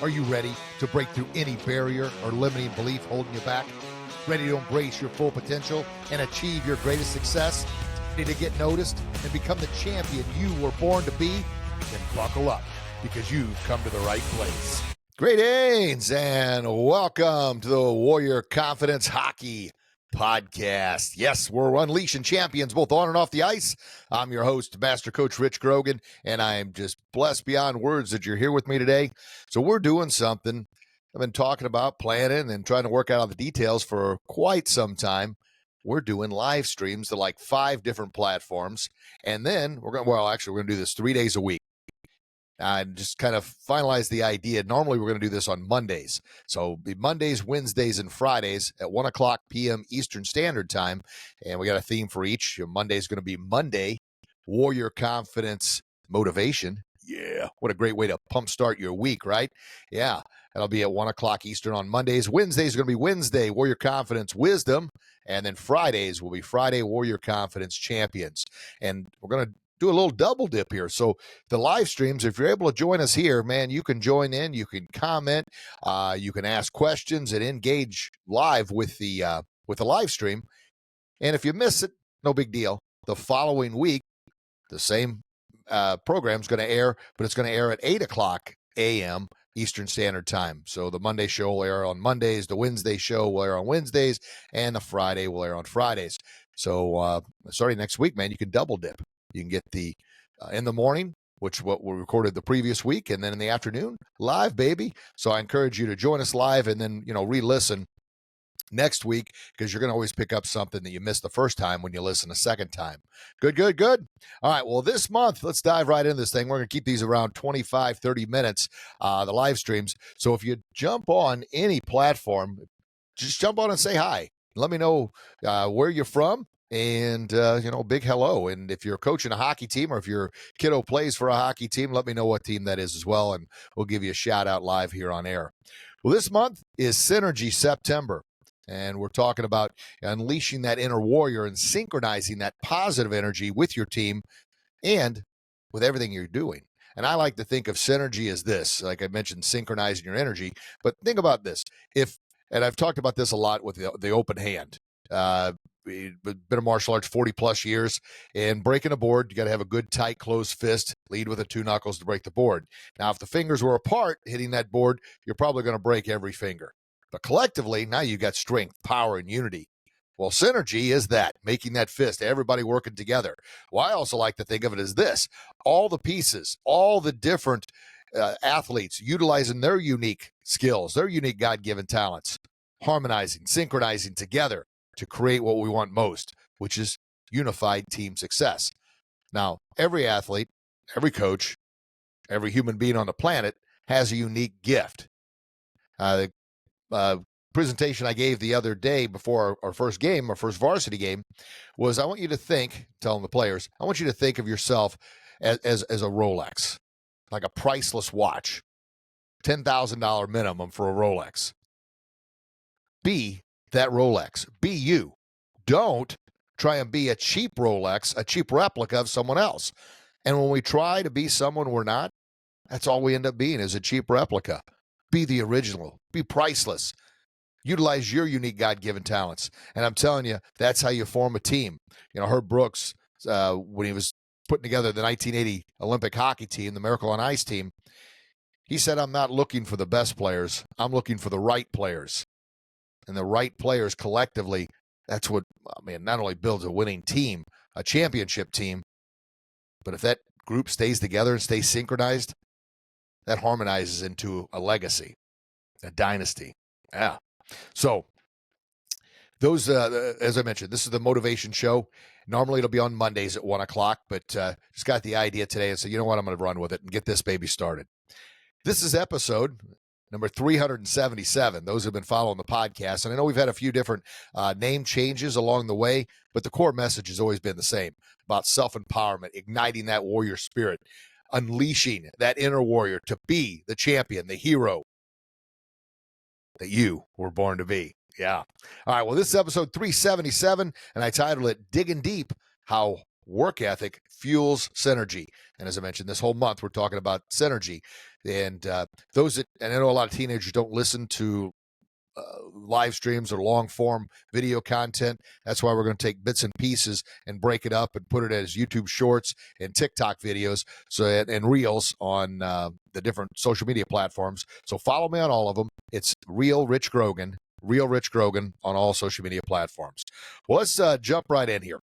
Are you ready to break through any barrier or limiting belief holding you back? Ready to embrace your full potential and achieve your greatest success? Ready to get noticed and become the champion you were born to be? Then buckle up, because you've come to the right place. Greetings and welcome to the Warrior Confidence Hockey Podcast. Yes, we're unleashing champions both on and off the ice. I'm your host, Master Coach Rich Grogan, and I'm just blessed beyond words that you're here with me today. So we're doing something I've been talking about, planning, and trying to work out all the details for quite some time. We're doing live streams to like 5 different platforms, and then we're going to do this 3 days a week. And just kind of finalize the idea. Normally, we're going to do this on Mondays. So it'll be Mondays, Wednesdays, and Fridays at 1 o'clock p.m. Eastern Standard Time. And we got a theme for each. Monday is going to be Monday, Warrior Confidence Motivation. Yeah, what a great way to pump start your week, right? Yeah, that'll be at 1 o'clock Eastern on Mondays. Wednesdays is going to be Wednesday, Warrior Confidence Wisdom. And then Fridays will be Friday, Warrior Confidence Champions. And we're going to do a little double dip here. So the live streams, if you're able to join us here, man, you can join in, you can comment, you can ask questions and engage live with the live stream. And if you miss it, no big deal. The following week, the same program is going to air, but it's going to air at 8 o'clock a.m. Eastern Standard Time. So the Monday show will air on Mondays, the Wednesday show will air on Wednesdays, and the Friday will air on Fridays. So starting next week, man, you can double dip. You can get the in the morning, which what we recorded the previous week, and then in the afternoon, live, baby. So I encourage you to join us live and then, re-listen next week, because you're going to always pick up something that you missed the first time when you listen a second time. Good. All right, well, this month, let's dive right into this thing. We're going to keep these around 25, 30 minutes, the live streams. So if you jump on any platform, just jump on and say hi. Let me know where you're from. And, big hello. And if you're coaching a hockey team, or if your kiddo plays for a hockey team, let me know what team that is as well. And we'll give you a shout out live here on air. Well, this month is Synergy September. And we're talking about unleashing that inner warrior and synchronizing that positive energy with your team and with everything you're doing. And I like to think of synergy as this, like I mentioned, synchronizing your energy. But think about this. And I've talked about this a lot with the open hand. Been a martial arts 40 plus years, and breaking a board, you got to have a good tight closed fist, lead with the 2 knuckles to break the board. Now, if the fingers were apart hitting that board, you're probably going to break every finger. But collectively, now you got strength, power, and unity. Well, synergy is that, making that fist, everybody working together. Well, I also like to think of it as this: all the pieces, all the different athletes utilizing their unique skills, their unique God-given talents, harmonizing, synchronizing together to create what we want most, which is unified team success. Now, every athlete, every coach, every human being on the planet has a unique gift. The presentation I gave the other day before our first game, our first varsity game, was I want you to think, telling the players, I want you to think of yourself as a Rolex, like a priceless watch, $10,000 minimum for a Rolex. Be that Rolex. Be you. Don't try and be a cheap Rolex, a cheap replica of someone else. And when we try to be someone we're not, that's all we end up being, is a cheap replica. Be the original. Be priceless. Utilize your unique God-given talents. And I'm telling you, that's how you form a team. Herb Brooks, when he was putting together the 1980 Olympic hockey team, the Miracle on Ice team, he said, I'm not looking for the best players. I'm looking for the right players. And the right players collectively, that's what, not only builds a winning team, a championship team, but if that group stays together and stays synchronized, that harmonizes into a legacy, a dynasty. Yeah. So those, as I mentioned, this is the motivation show. Normally it'll be on Mondays at 1 o'clock, but just got the idea today and said, you know what, I'm going to run with it and get this baby started. This is episode number 377. Those have been following the podcast. And I know we've had a few different name changes along the way, but the core message has always been the same, about self-empowerment, igniting that warrior spirit, unleashing that inner warrior to be the champion, the hero that you were born to be. Yeah. All right. Well, this is episode 377, and I titled it Digging Deep, How Work Ethic Fuels Synergy. And as I mentioned, this whole month, we're talking about synergy. And those that, and I know a lot of teenagers don't listen to live streams or long form video content. That's why we're going to take bits and pieces and break it up and put it as YouTube shorts and TikTok videos, so and reels on the different social media platforms. So follow me on all of them. It's Real Rich Grogan on all social media platforms. Well, let's jump right in here.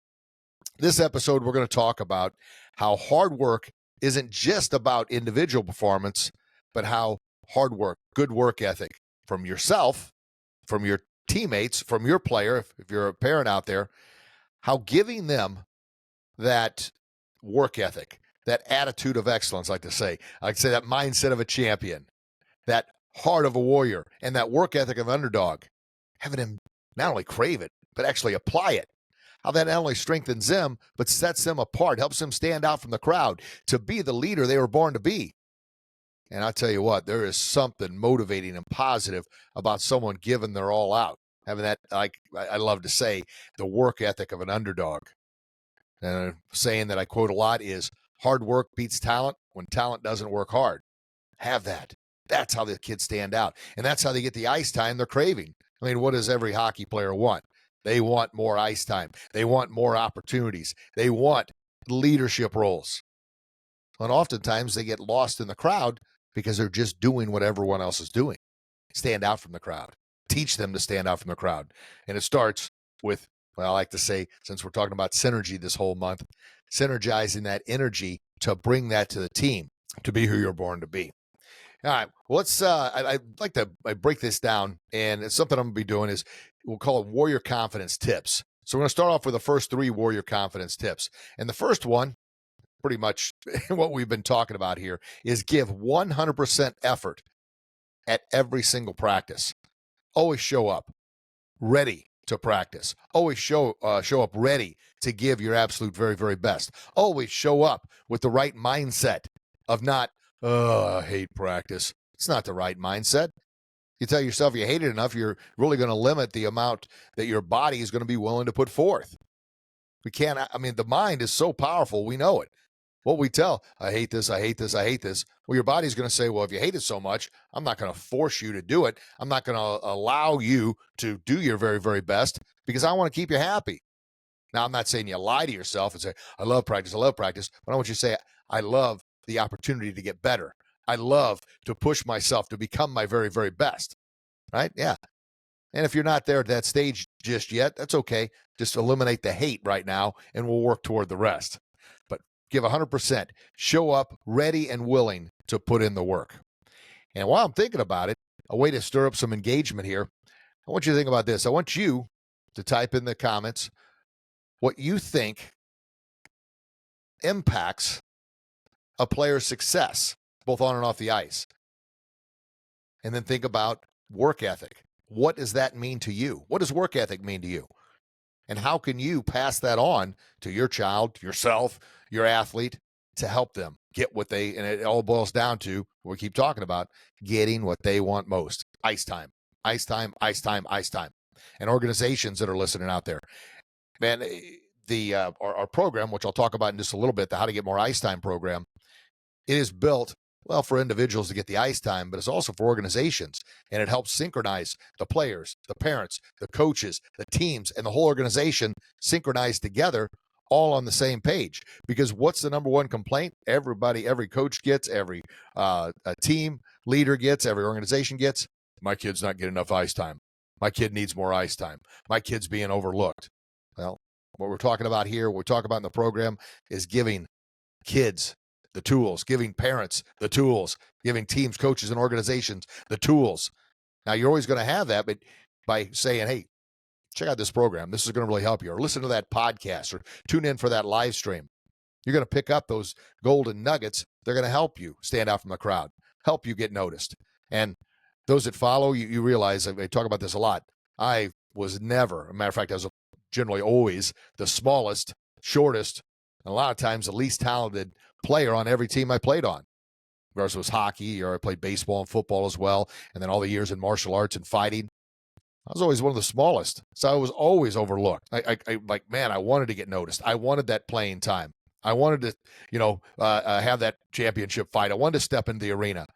This episode, we're going to talk about how hard work isn't just about individual performance, but how hard work, good work ethic from yourself, from your teammates, from your player, if you're a parent out there, how giving them that work ethic, that attitude of excellence, like to say that mindset of a champion, that heart of a warrior, and that work ethic of underdog, having them not only crave it, but actually apply it. How that not only strengthens them, but sets them apart, helps them stand out from the crowd to be the leader they were born to be. And I'll tell you what, there is something motivating and positive about someone giving their all out. Having that, like I love to say, the work ethic of an underdog. And a saying that I quote a lot is, hard work beats talent when talent doesn't work hard. Have that. That's how the kids stand out. And that's how they get the ice time they're craving. I mean, what does every hockey player want? They want more ice time. They want more opportunities. They want leadership roles. And oftentimes they get lost in the crowd because they're just doing what everyone else is doing. Stand out from the crowd. Teach them to stand out from the crowd. And it starts with, well, I like to say, since we're talking about synergy this whole month, synergizing that energy to bring that to the team, to be who you're born to be. All right, well, let's, I'd like to break this down, and it's something I'm going to be doing is, we'll call it Warrior Confidence Tips. So we're going to start off with the first 3 Warrior Confidence Tips. And the first one, pretty much what we've been talking about here, is give 100% effort at every single practice. Always show up ready to practice. Always show up ready to give your absolute very, very best. Always show up with the right mindset of not, I hate practice. It's not the right mindset. You tell yourself you hate it enough, you're really going to limit the amount that your body is going to be willing to put forth. We can't, I mean, the mind is so powerful, we know it. What we tell, I hate this, I hate this, I hate this. Well, your body's going to say, well, if you hate it so much, I'm not going to force you to do it. I'm not going to allow you to do your very, very best because I want to keep you happy. Now, I'm not saying you lie to yourself and say, I love practice, but I want you to say, I love the opportunity to get better. I love to push myself to become my very, very best, right? Yeah. And if you're not there at that stage just yet, that's okay. Just eliminate the hate right now, and we'll work toward the rest. But give 100%. Show up ready and willing to put in the work. And while I'm thinking about it, a way to stir up some engagement here, I want you to think about this. I want you to type in the comments what you think impacts a player's success, both on and off the ice. And then think about work ethic. What does that mean to you? What does work ethic mean to you? And how can you pass that on to your child, yourself, your athlete, to help them get what they, and it all boils down to, what we keep talking about, getting what they want most. Ice time, ice time, ice time, ice time. And organizations that are listening out there, man, our program, which I'll talk about in just a little bit, the How to Get More Ice Time program, it is built, well, for individuals to get the ice time, but it's also for organizations. And it helps synchronize the players, the parents, the coaches, the teams, and the whole organization synchronize together, all on the same page. Because what's the number one complaint? Everybody, every coach gets, every a team leader gets, every organization gets, my kid's not getting enough ice time. My kid needs more ice time. My kid's being overlooked. Well, what we're talking about here, what we talk about in the program, is giving kids the tools, giving parents the tools, giving teams, coaches, and organizations the tools. Now, you're always going to have that, but by saying, hey, check out this program, this is going to really help you, or listen to that podcast, or tune in for that live stream, you're going to pick up those golden nuggets. They're going to help you stand out from the crowd, help you get noticed. And those that follow, you realize, I talk about this a lot, I was never, as a matter of fact, I was generally always the smallest, shortest, and a lot of times the least talented player on every team I played on. Regardless, it was hockey, or I played baseball and football as well, and then all the years in martial arts and fighting. I was always one of the smallest, so I was always overlooked. I wanted to get noticed. I wanted that playing time. I wanted to, have that championship fight. I wanted to step into the arena.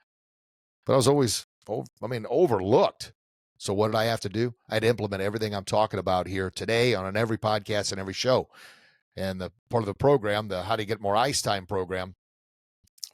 but I was always, overlooked. So what did I have to do? I had to implement everything I'm talking about here today on every podcast and every show. And the part of the program, the How to Get More Ice Time program,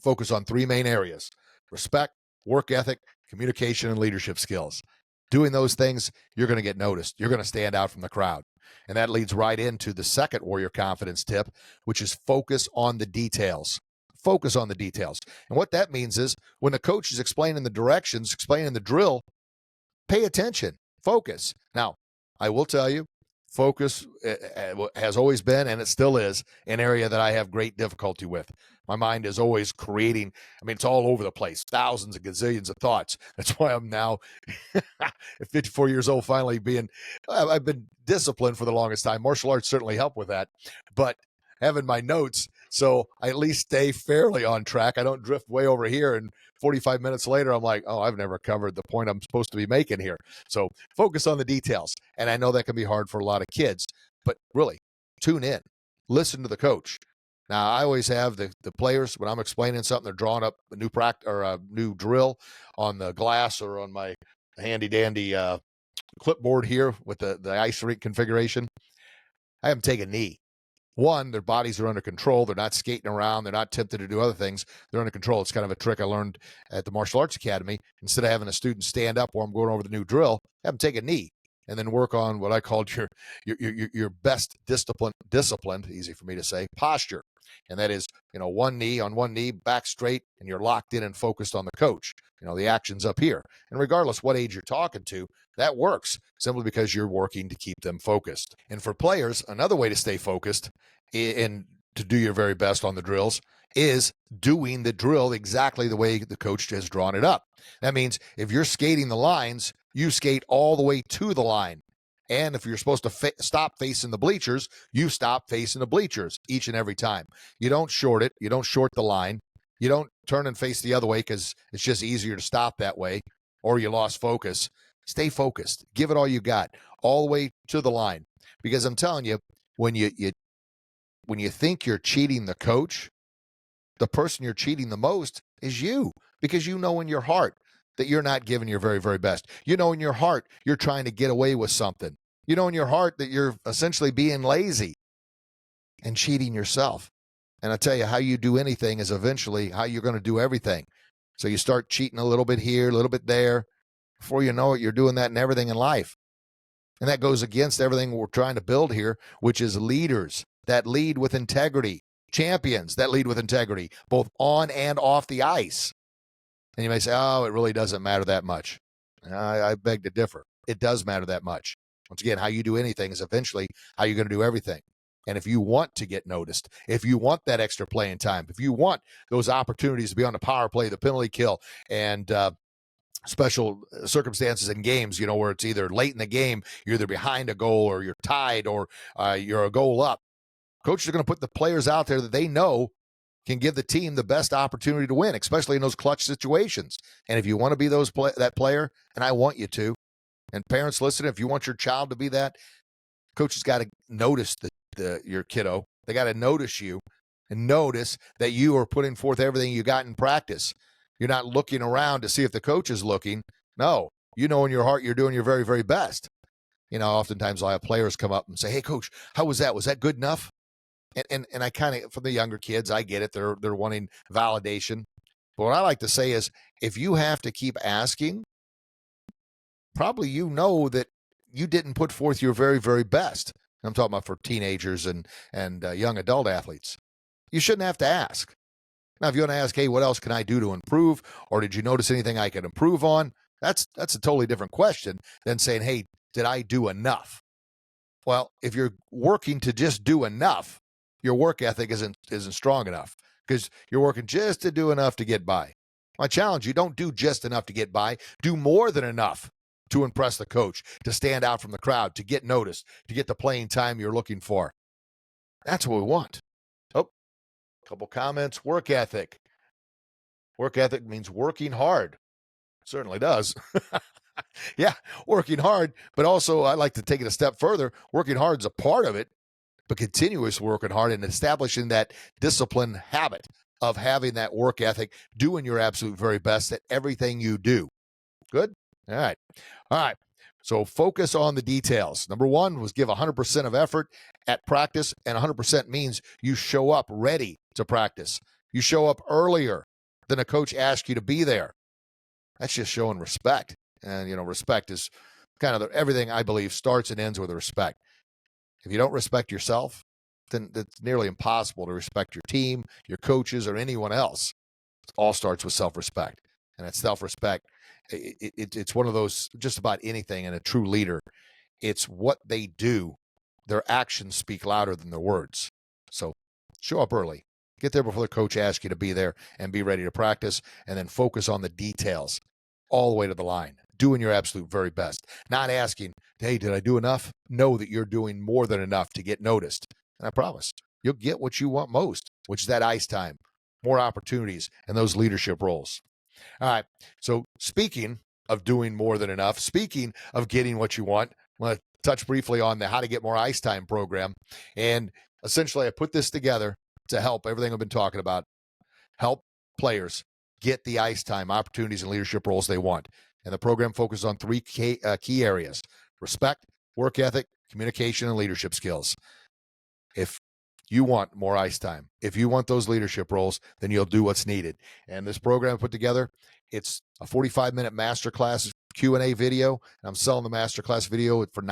focus on three main areas: respect, work ethic, communication, and leadership skills. Doing those things, you're going to get noticed. You're going to stand out from the crowd. And that leads right into the second warrior confidence tip, which is focus on the details. Focus on the details. And what that means is when the coach is explaining the directions, explaining the drill, pay attention, focus. Now, I will tell you, focus has always been, and it still is, an area that I have great difficulty with. My mind is always creating, it's all over the place, thousands and gazillions of thoughts. That's why I'm now at 54 years old, finally I've been disciplined for the longest time. Martial arts certainly help with that, but having my notes, so I at least stay fairly on track. I don't drift way over here, and 45 minutes later, I'm like, oh, I've never covered the point I'm supposed to be making here. So focus on the details. And I know that can be hard for a lot of kids, but really tune in, listen to the coach. Now, I always have the players, when I'm explaining something, they're drawing up a new practice or a new drill on the glass or on my handy dandy clipboard here with the ice rink configuration. I have them take a knee. One, their bodies are under control. They're not skating around. They're not tempted to do other things. They're under control. It's kind of a trick I learned at the Martial Arts Academy. Instead of having a student stand up while I'm going over the new drill, have them take a knee and then work on what I called your best disciplined, easy for me to say, posture. And that is, one knee on one knee, back straight, and you're locked in and focused on the coach. The action's up here. And regardless what age you're talking to, that works simply because you're working to keep them focused. And for players, another way to stay focused and to do your very best on the drills is doing the drill exactly the way the coach has drawn it up. That means if you're skating the lines, you skate all the way to the line. And if you're supposed to stop facing the bleachers, you stop facing the bleachers each and every time. You don't short it. You don't short the line. You don't turn and face the other way because it's just easier to stop that way, or you lost focus. Stay focused. Give it all you got, all the way to the line. Because I'm telling you, when you think you're cheating the coach, the person you're cheating the most is you, because you know in your heart that you're not giving your very, very best. You know in your heart you're trying to get away with something. You know in your heart that you're essentially being lazy and cheating yourself. And I tell you, how you do anything is eventually how you're going to do everything. So you start cheating a little bit here, a little bit there. Before you know it, you're doing that in everything in life. And that goes against everything we're trying to build here, which is leaders that lead with integrity, champions that lead with integrity, both on and off the ice. And you may say, oh, it really doesn't matter that much. I beg to differ. It does matter that much. Once again, how you do anything is eventually how you're going to do everything. And if you want to get noticed, if you want that extra playing time, if you want those opportunities to be on the power play, the penalty kill, and special circumstances in games, where it's either late in the game, you're either behind a goal or you're tied or you're a goal up, coaches are going to put the players out there that they know can give the team the best opportunity to win, especially in those clutch situations. And if you want to be that player, and I want you to, and parents listen, if you want your child to be that, coaches got to notice your kiddo. They got to notice you and notice that you are putting forth everything you got in practice. You're not looking around to see if the coach is looking. No, you know in your heart you're doing your very, very best. Oftentimes I'll have players come up and say, hey, coach, how was that? Was that good enough? And I kind of, for the younger kids, I get it. They're wanting validation. But what I like to say is, if you have to keep asking, probably that you didn't put forth your very, very best. I'm talking about for teenagers and young adult athletes. You shouldn't have to ask. Now, if you want to ask, hey, what else can I do to improve? Or did you notice anything I could improve on? That's a totally different question than saying, hey, did I do enough? Well, if you're working to just do enough, your work ethic isn't strong enough, because you're working just to do enough to get by. I challenge you, don't do just enough to get by. Do more than enough to impress the coach, to stand out from the crowd, to get noticed, to get the playing time you're looking for. That's what we want. Oh, a couple comments. Work ethic. Work ethic means working hard. It certainly does. Yeah, working hard, but also I like to take it a step further. Working hard is a part of it, but continuous working hard and establishing that discipline habit of having that work ethic, doing your absolute very best at everything you do. Good? All right. All right. So focus on the details. Number one was give 100% of effort at practice, and 100% means you show up ready to practice. You show up earlier than a coach asks you to be there. That's just showing respect. And, respect is kind of everything, I believe, starts and ends with respect. If you don't respect yourself, then it's nearly impossible to respect your team, your coaches, or anyone else. It all starts with self-respect. And that self-respect, it's one of those, just about anything in a true leader. It's what they do. Their actions speak louder than their words. So show up early. Get there before the coach asks you to be there, and be ready to practice, and then focus on the details all the way to the line. Doing your absolute very best. Not asking, hey, did I do enough? Know that you're doing more than enough to get noticed. And I promise, you'll get what you want most, which is that ice time, more opportunities, and those leadership roles. All right. So speaking of doing more than enough, speaking of getting what you want, I want to touch briefly on the How to Get More Ice Time program. And essentially, I put this together to help everything I've been talking about, help players get the ice time, opportunities, and leadership roles they want. And the program focuses on three key areas: respect, work ethic, communication, and leadership skills. If you want more ice time, if you want those leadership roles, then you'll do what's needed. And this program I put together, it's a 45-minute masterclass Q&A video. And I'm selling the masterclass video for $9.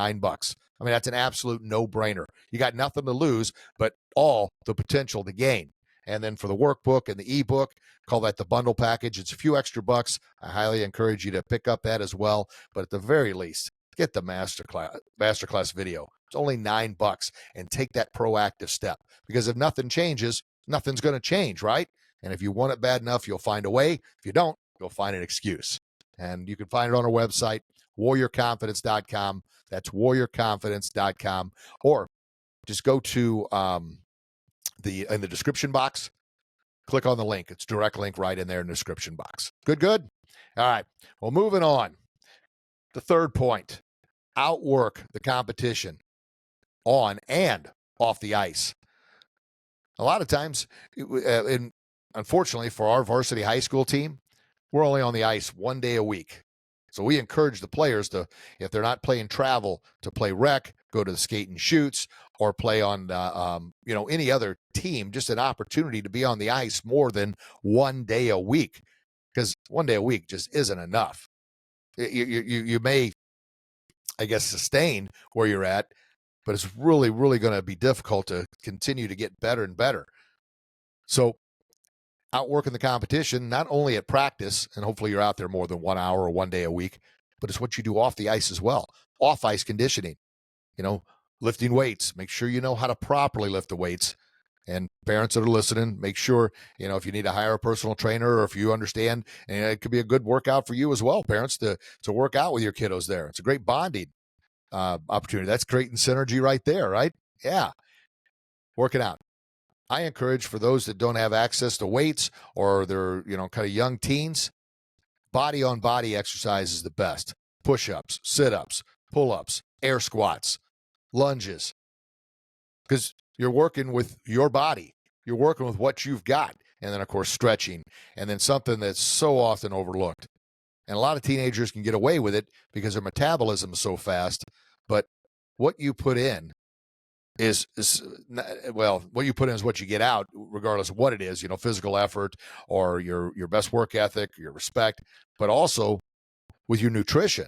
I mean, that's an absolute no-brainer. You got nothing to lose, but all the potential to gain. And then for the workbook and the ebook, call that the bundle package. It's a few extra bucks. I highly encourage you to pick up that as well. But at the very least, get the masterclass video. It's only $9, and take that proactive step, because if nothing changes, nothing's going to change, right? And if you want it bad enough, you'll find a way. If you don't, you'll find an excuse. And you can find it on our website, warriorconfidence.com. That's warriorconfidence.com. Or just go to in the description box, click on the link. It's a direct link right in there in the description box. Good. All right. Well, moving on. The third point: outwork the competition on and off the ice. A lot of times, unfortunately for our varsity high school team, we're only on the ice one day a week. So we encourage the players to, if they're not playing travel, to play rec, go to the skate and shoots, or play on any other team. Just an opportunity to be on the ice more than one day a week, because one day a week just isn't enough. You may, I guess, sustain where you're at, but it's really, really going to be difficult to continue to get better and better. So outworking the competition, not only at practice, and hopefully you're out there more than 1 hour or one day a week, but it's what you do off the ice as well. Off ice conditioning, lifting weights. Make sure you know how to properly lift the weights. And parents that are listening, make sure, if you need to hire a personal trainer, or if you understand, and it could be a good workout for you as well, parents, to work out with your kiddos there. It's a great bonding opportunity. That's creating synergy right there, right? Yeah. Working out. I encourage, for those that don't have access to weights, or they're, kind of young teens, body on body exercise is the best. Push-ups, sit-ups, pull-ups, air squats, lunges. Because you're working with your body. You're working with what you've got. And then, of course, stretching. And then something that's so often overlooked. And a lot of teenagers can get away with it because their metabolism is so fast. But what you put in is what you put in is what you get out, regardless of what it is, physical effort, or your best work ethic, your respect, but also with your nutrition.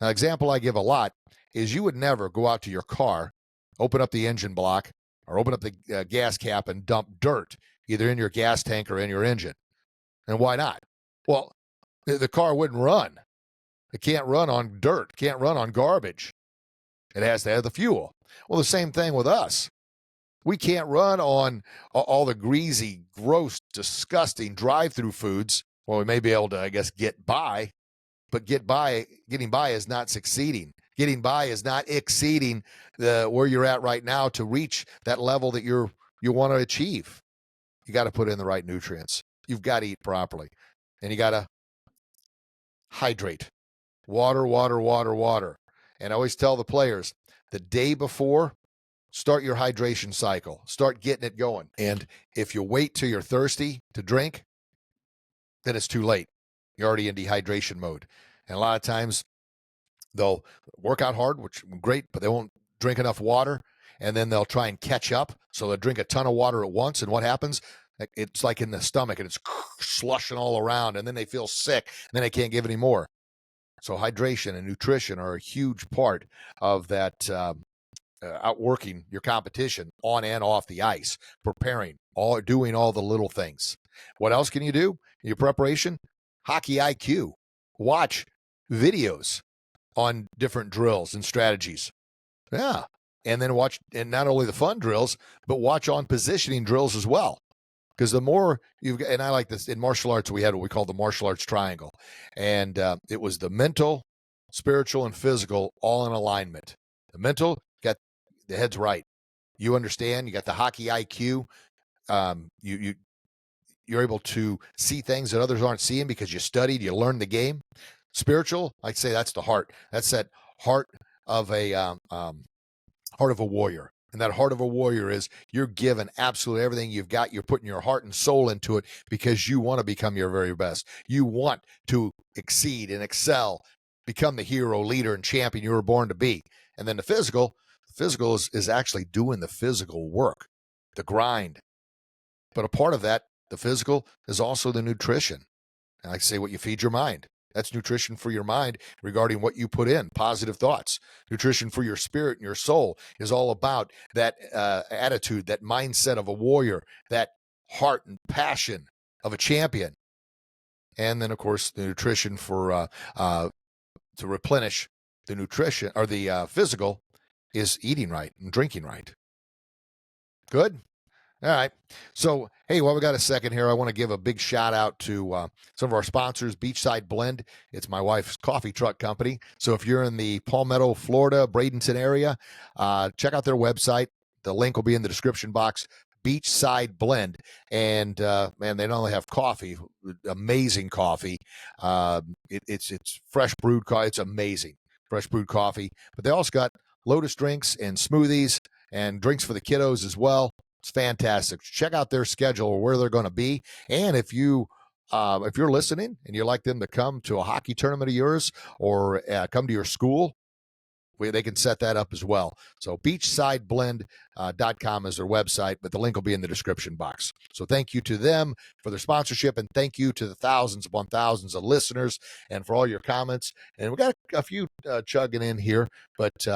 Now, an example I give a lot is, you would never go out to your car, open up the engine block, or open up the gas cap and dump dirt either in your gas tank or in your engine. And why not? Well, the car wouldn't run. It can't run on dirt, can't run on garbage. It has to have the fuel. Well, the same thing with us. We can't run on all the greasy, gross, disgusting drive-through foods. Well, we may be able to, I guess, get by, but getting by is not succeeding. Getting by is not exceeding where you're at right now to reach that level that you want to achieve. You got to put in the right nutrients. You've got to eat properly, and you got to hydrate. Water. And I always tell the players, the day before Start your hydration cycle. Start getting it going. And if you wait till you're thirsty to drink, then it's too late. You're already in dehydration mode. And a lot of times they'll work out hard, which is great, but they won't drink enough water. And then they'll try and catch up. So they'll drink a ton of water at once. And what happens? It's like in the stomach and it's slushing all around. And then they feel sick. And then they can't give any more. So hydration and nutrition are a huge part of that outworking your competition on and off the ice, preparing, doing all the little things. What else can you do in your preparation? Hockey IQ. Watch videos on different drills and strategies. Yeah. And then watch, and not only the fun drills, but watch on positioning drills as well. Because the more you've got, and I like this, in martial arts, we had what we call the martial arts triangle. And it was the mental, spiritual, and physical all in alignment. The mental, got the head's right. You understand, you got the hockey IQ. You're able to see things that others aren't seeing because you studied, you learned the game. Spiritual, I'd say that's the heart. That's that heart of a warrior. And that heart of a warrior is you're giving absolutely everything you've got. You're putting your heart and soul into it because you want to become your very best. You want to exceed and excel, become the hero, leader, and champion you were born to be. And then the physical is actually doing the physical work, the grind. But a part of that, the physical, is also the nutrition. And I say what you feed your mind. That's nutrition for your mind regarding what you put in, positive thoughts. Nutrition for your spirit and your soul is all about that attitude, that mindset of a warrior, that heart and passion of a champion. And then, of course, the nutrition for to replenish the nutrition or the physical is eating right and drinking right. Good. All right. So, hey, while we got a second here, I want to give a big shout out to some of our sponsors, Beachside Blend. It's my wife's coffee truck company. So if you're in the Palmetto, Florida, Bradenton area, check out their website. The link will be in the description box. Beachside Blend. And, man, they not only have coffee, amazing coffee. It's fresh brewed coffee. It's amazing. Fresh brewed coffee. But they also got Lotus drinks and smoothies and drinks for the kiddos as well. It's fantastic. Check out their schedule or where they're going to be. And if you're listening and you'd like them to come to a hockey tournament of yours or come to your school, they can set that up as well. So beachsideblend.com is their website, but the link will be in the description box. So thank you to them for their sponsorship, and thank you to the thousands upon thousands of listeners and for all your comments. And we got a few chugging in here, but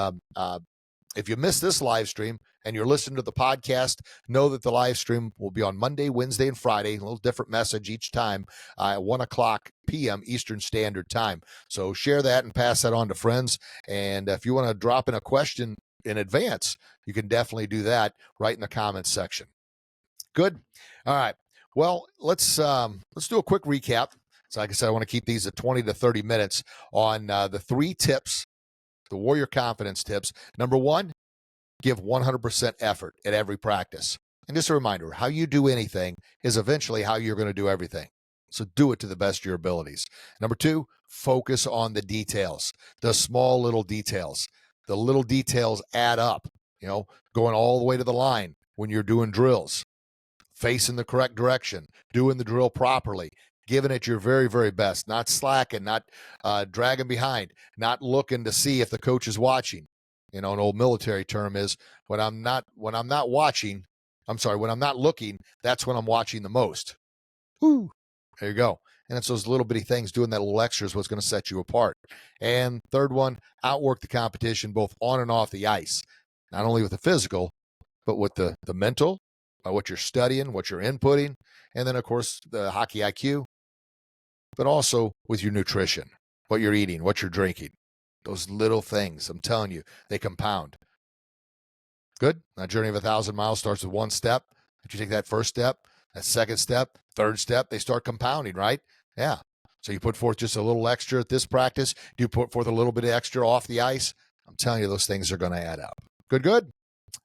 if you missed this live stream and you're listening to the podcast, know that the live stream will be on Monday, Wednesday, and Friday. A little different message each time at 1 o'clock p.m. Eastern Standard Time. So share that and pass that on to friends. And if you want to drop in a question in advance, you can definitely do that right in the comments section. Good. All right. Well, let's do a quick recap. So like I said, I want to keep these at 20 to 30 minutes on the 3 tips, the Warrior Confidence tips. Number 1, give 100% effort at every practice. And just a reminder, how you do anything is eventually how you're going to do everything. So do it to the best of your abilities. Number 2, focus on the details, the small little details. The little details add up, going all the way to the line when you're doing drills, facing the correct direction, doing the drill properly, giving it your very, very best, not slacking, not dragging behind, not looking to see if the coach is watching. An old military term is when I'm not looking, that's when I'm watching the most. Woo. There you go. And it's those little bitty things, doing that little extra is what's going to set you apart. And third one, outwork the competition both on and off the ice, not only with the physical, but with the mental, what you're studying, what you're inputting, and then, of course, the hockey IQ, but also with your nutrition, what you're eating, what you're drinking. Those little things, I'm telling you, they compound. Good. A journey of 1,000 miles starts with one step. If you take that first step, that second step, third step, they start compounding, right? Yeah. So you put forth just a little extra at this practice. Do you put forth a little bit of extra off the ice? I'm telling you, those things are going to add up. Good.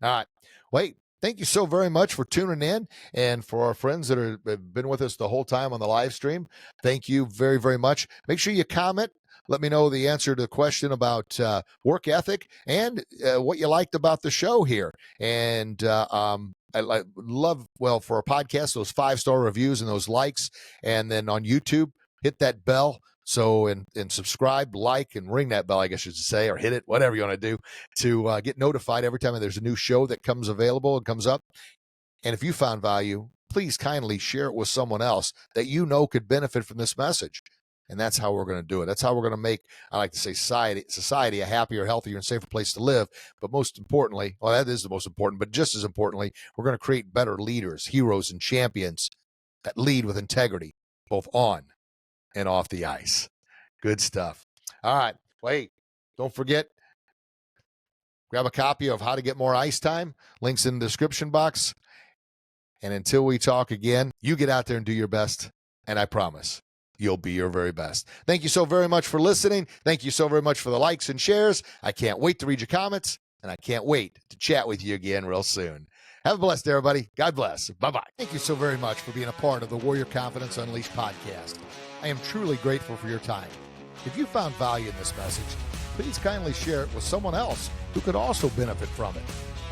All right. Wait. Thank you so very much for tuning in, and for our friends that have been with us the whole time on the live stream. Thank you very, very much. Make sure you comment Let me know the answer to the question about work ethic and what you liked about the show here. And I love, well, for a podcast, those 5-star reviews and those likes. And then on YouTube, hit that bell. So, and subscribe, like, and ring that bell, I guess you should say, or hit it, whatever you want to do, to get notified every time there's a new show that comes available and comes up. And if you found value, please kindly share it with someone else that you know could benefit from this message. And that's how we're going to do it. That's how we're going to make, I like to say, society a happier, healthier, and safer place to live. But most importantly, well, that is the most important, but just as importantly, we're going to create better leaders, heroes, and champions that lead with integrity, both on and off the ice. Good stuff. All right. Wait, don't forget, grab a copy of How to Get More Ice Time. Links in the description box. And until we talk again, you get out there and do your best. And I promise you'll be your very best. Thank you so very much for listening. Thank you so very much for the likes and shares. I can't wait to read your comments, and I can't wait to chat with you again real soon. Have a blessed day, everybody. God bless. Bye-bye. Thank you so very much for being a part of the Warrior Confidence Unleashed podcast. I am truly grateful for your time. If you found value in this message, please kindly share it with someone else who could also benefit from it,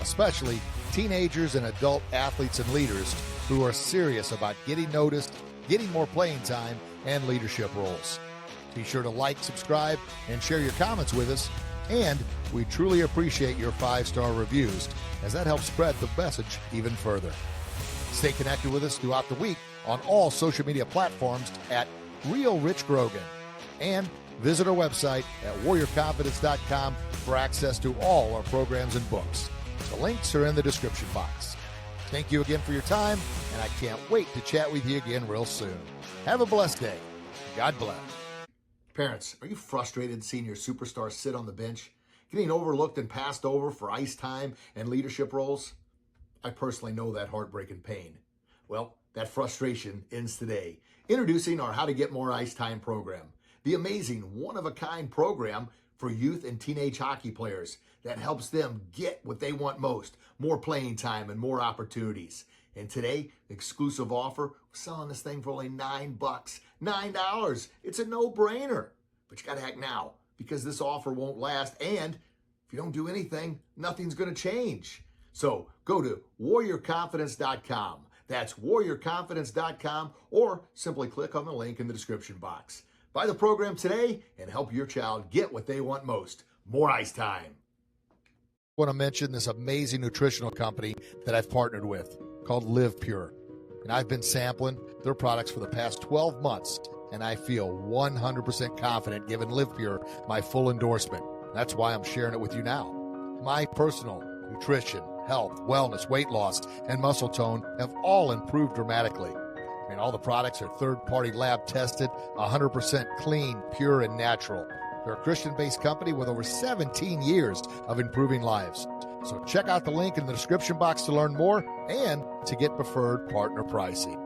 especially teenagers and adult athletes and leaders who are serious about getting noticed, getting more playing time, and leadership roles. Be sure to like, subscribe, and share your comments with us. And we truly appreciate your 5-star reviews, as that helps spread the message even further. Stay connected with us throughout the week on all social media platforms at Real Rich Grogan. And visit our website at warriorconfidence.com for access to all our programs and books. The links are in the description box. Thank you again for your time, and I can't wait to chat with you again real soon. Have a blessed day. God bless. Parents, are you frustrated seeing your superstars sit on the bench, getting overlooked and passed over for ice time and leadership roles? I personally know that heartbreak and pain. Well, that frustration ends today. Introducing our How to Get More Ice Time program, the amazing one-of-a-kind program for youth and teenage hockey players that helps them get what they want most, more playing time and more opportunities. And today, exclusive offer, we're selling this thing for only $9. $9. It's a no-brainer. But you got to act now, because this offer won't last. And if you don't do anything, nothing's going to change. So go to warriorconfidence.com. That's warriorconfidence.com, or simply click on the link in the description box. Buy the program today and help your child get what they want most, more ice time. I want to mention this amazing nutritional company that I've partnered with called Live Pure. And I've been sampling their products for the past 12 months, and I feel 100% confident giving Live Pure my full endorsement. That's why I'm sharing it with you now. My personal nutrition, health, wellness, weight loss, and muscle tone have all improved dramatically. And all the products are third-party lab tested, 100% clean, pure, and natural. They're a Christian-based company with over 17 years of improving lives. So check out the link in the description box to learn more and to get preferred partner pricing.